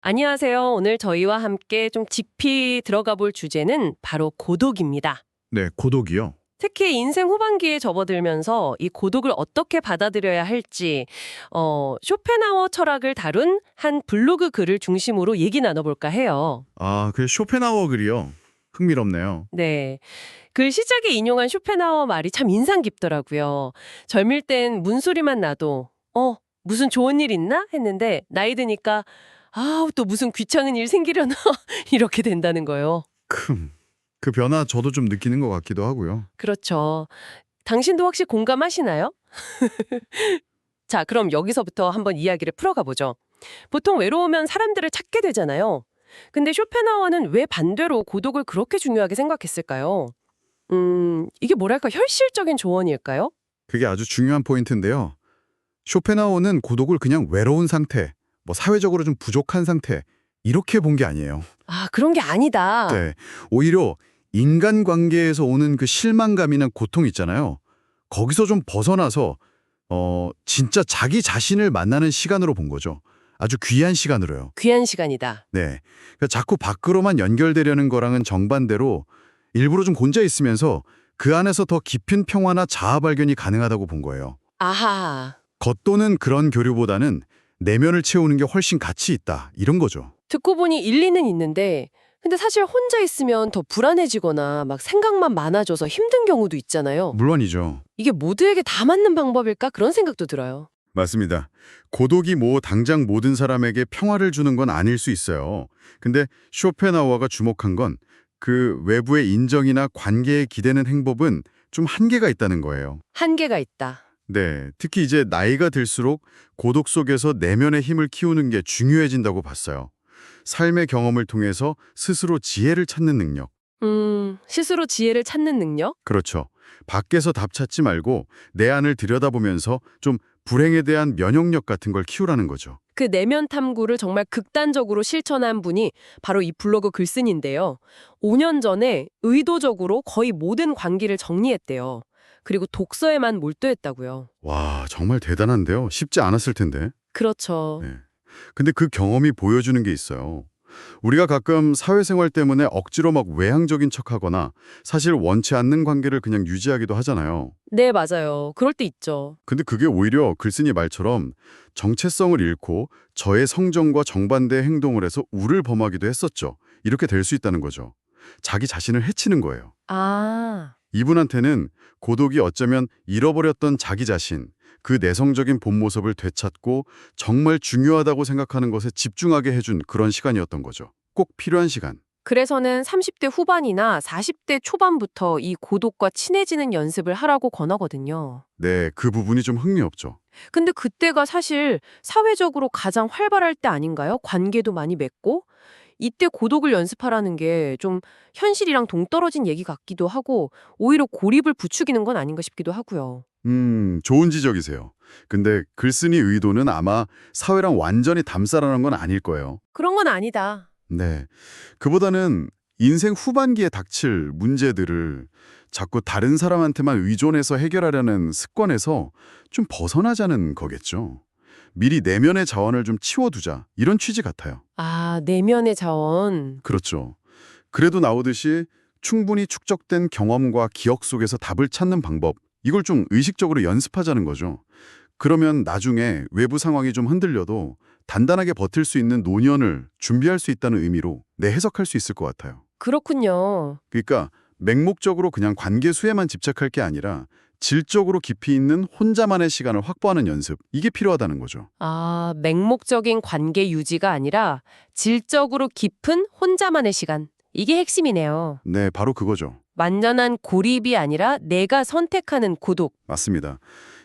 안녕하세요. 오늘 저희와 함께 좀 깊이 들어가 볼 주제는 바로 고독입니다. 네, 고독이요. 특히 인생 후반기에 접어들면서 이 고독을 어떻게 받아들여야 할지, 쇼펜하워 철학을 다룬 한 블로그 글을 중심으로 얘기 나눠볼까 해요. 아, 그 쇼펜하워 글이요. 흥미롭네요. 네. 글 시작에 인용한 쇼펜하워 말이 참 인상 깊더라고요. 젊을 땐 문소리만 나도, 무슨 좋은 일 있나? 했는데, 나이 드니까, 또 무슨 귀찮은 일 생기려나? 이렇게 된다는 거예요. 그 변화 저도 좀 느끼는 것 같기도 하고요. 그렇죠. 당신도 혹시 공감하시나요? 자, 그럼 여기서부터 한번 이야기를 풀어가 보죠. 보통 외로우면 사람들을 찾게 되잖아요. 근데 쇼펜하워는 왜 반대로 고독을 그렇게 중요하게 생각했을까요? 이게 뭐랄까 현실적인 조언일까요? 그게 아주 중요한 포인트인데요. 쇼펜하워는 고독을 그냥 외로운 상태, 사회적으로 좀 부족한 상태, 이렇게 본 게 아니에요. 아, 그런 게 아니다. 네, 오히려 인간관계에서 오는 그 실망감이나 고통 있잖아요. 거기서 좀 벗어나서 진짜 자기 자신을 만나는 시간으로 본 거죠. 아주 귀한 시간으로요. 귀한 시간이다. 네. 그러니까 자꾸 밖으로만 연결되려는 거랑은 정반대로 일부러 좀 혼자 있으면서 그 안에서 더 깊은 평화나 자아 발견이 가능하다고 본 거예요. 아하. 겉도는 그런 교류보다는 내면을 채우는 게 훨씬 가치 있다. 이런 거죠. 듣고 보니 일리는 있는데 근데 사실 혼자 있으면 더 불안해지거나 막 생각만 많아져서 힘든 경우도 있잖아요. 물론이죠. 이게 모두에게 다 맞는 방법일까? 그런 생각도 들어요. 맞습니다. 고독이 당장 모든 사람에게 평화를 주는 건 아닐 수 있어요. 근데 쇼펜하우어가 주목한 건 그 외부의 인정이나 관계에 기대는 행복은 좀 한계가 있다는 거예요. 한계가 있다. 네, 특히 이제 나이가 들수록 고독 속에서 내면의 힘을 키우는 게 중요해진다고 봤어요. 삶의 경험을 통해서 스스로 지혜를 찾는 능력. 스스로 지혜를 찾는 능력? 그렇죠. 밖에서 답 찾지 말고 내 안을 들여다보면서 좀 불행에 대한 면역력 같은 걸 키우라는 거죠. 그 내면 탐구를 정말 극단적으로 실천한 분이 바로 이 블로그 글쓴인데요. 5년 전에 의도적으로 거의 모든 관계를 정리했대요. 그리고 독서에만 몰두했다고요. 와, 정말 대단한데요. 쉽지 않았을 텐데. 그렇죠. 네. 근데 그 경험이 보여주는 게 있어요. 우리가 가끔 사회생활 때문에 억지로 막 외향적인 척하거나 사실 원치 않는 관계를 그냥 유지하기도 하잖아요. 네, 맞아요. 그럴 때 있죠. 근데 그게 오히려 글쓴이 말처럼 정체성을 잃고 저의 성정과 정반대의 행동을 해서 우를 범하기도 했었죠. 이렇게 될 수 있다는 거죠. 자기 자신을 해치는 거예요. 아, 이분한테는 고독이 어쩌면 잃어버렸던 자기 자신, 그 내성적인 본 모습을 되찾고 정말 중요하다고 생각하는 것에 집중하게 해준 그런 시간이었던 거죠. 꼭 필요한 시간. 그래서는 30대 후반이나 40대 초반부터 이 고독과 친해지는 연습을 하라고 권하거든요. 네, 그 부분이 좀 흥미롭죠. 근데 그때가 사실 사회적으로 가장 활발할 때 아닌가요? 관계도 많이 맺고? 이때 고독을 연습하라는 게 좀 현실이랑 동떨어진 얘기 같기도 하고 오히려 고립을 부추기는 건 아닌가 싶기도 하고요. 좋은 지적이세요. 근데 글쓴이 의도는 아마 사회랑 완전히 담싸라는 건 아닐 거예요. 그런 건 아니다. 네. 그보다는 인생 후반기에 닥칠 문제들을 자꾸 다른 사람한테만 의존해서 해결하려는 습관에서 좀 벗어나자는 거겠죠. 미리 내면의 자원을 좀 치워두자. 이런 취지 같아요. 아, 내면의 자원. 그렇죠. 그래도 나오듯이 충분히 축적된 경험과 기억 속에서 답을 찾는 방법, 이걸 좀 의식적으로 연습하자는 거죠. 그러면 나중에 외부 상황이 좀 흔들려도 단단하게 버틸 수 있는 노년을 준비할 수 있다는 의미로 해석할 수 있을 것 같아요. 그렇군요. 그러니까 맹목적으로 그냥 관계 수에만 집착할 게 아니라 질적으로 깊이 있는 혼자만의 시간을 확보하는 연습, 이게 필요하다는 거죠. 아, 맹목적인 관계 유지가 아니라 질적으로 깊은 혼자만의 시간. 이게 핵심이네요. 네, 바로 그거죠. 완전한 고립이 아니라 내가 선택하는 고독. 맞습니다.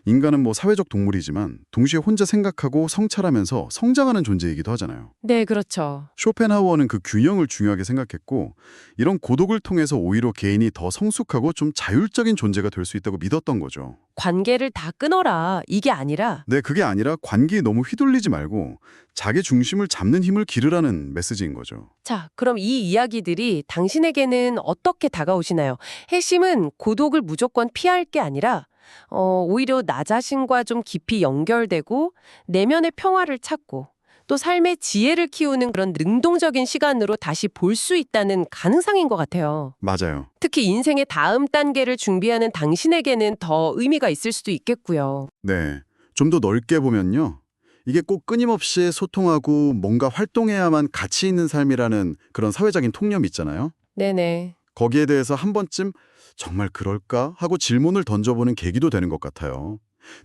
인간은 사회적 동물이지만 동시에 혼자 생각하고 성찰하면서 성장하는 존재이기도 하잖아요. 네, 그렇죠. 쇼펜하우어는 그 균형을 중요하게 생각했고 이런 고독을 통해서 오히려 개인이 더 성숙하고 좀 자율적인 존재가 될 수 있다고 믿었던 거죠. 관계를 다 끊어라. 이게 아니라 네, 그게 아니라 관계에 너무 휘둘리지 말고 자기 중심을 잡는 힘을 기르라는 메시지인 거죠. 자, 그럼 이 이야기들이 당신에게는 어떻게 다가오시나요? 핵심은 고독을 무조건 피할 게 아니라 오히려 나 자신과 좀 깊이 연결되고 내면의 평화를 찾고 또 삶의 지혜를 키우는 그런 능동적인 시간으로 다시 볼 수 있다는 가능성인 것 같아요. 맞아요. 특히 인생의 다음 단계를 준비하는 당신에게는 더 의미가 있을 수도 있겠고요. 네. 좀 더 넓게 보면요. 이게 꼭 끊임없이 소통하고 뭔가 활동해야만 가치 있는 삶이라는 그런 사회적인 통념 있잖아요. 네네. 거기에 대해서 한 번쯤 정말 그럴까 하고 질문을 던져보는 계기도 되는 것 같아요.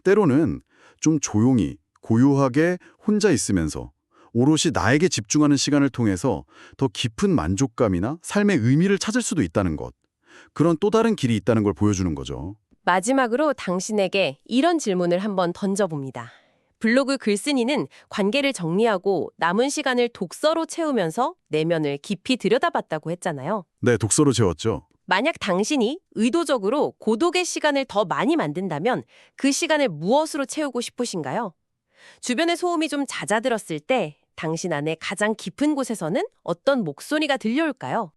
때로는 좀 조용히, 고요하게 혼자 있으면서 오롯이 나에게 집중하는 시간을 통해서 더 깊은 만족감이나 삶의 의미를 찾을 수도 있다는 것. 그런 또 다른 길이 있다는 걸 보여주는 거죠. 마지막으로 당신에게 이런 질문을 한번 던져봅니다. 블로그 글쓴이는 관계를 정리하고 남은 시간을 독서로 채우면서 내면을 깊이 들여다봤다고 했잖아요. 네, 독서로 채웠죠. 만약 당신이 의도적으로 고독의 시간을 더 많이 만든다면 그 시간을 무엇으로 채우고 싶으신가요? 주변의 소음이 좀 잦아들었을 때 당신 안에 가장 깊은 곳에서는 어떤 목소리가 들려올까요?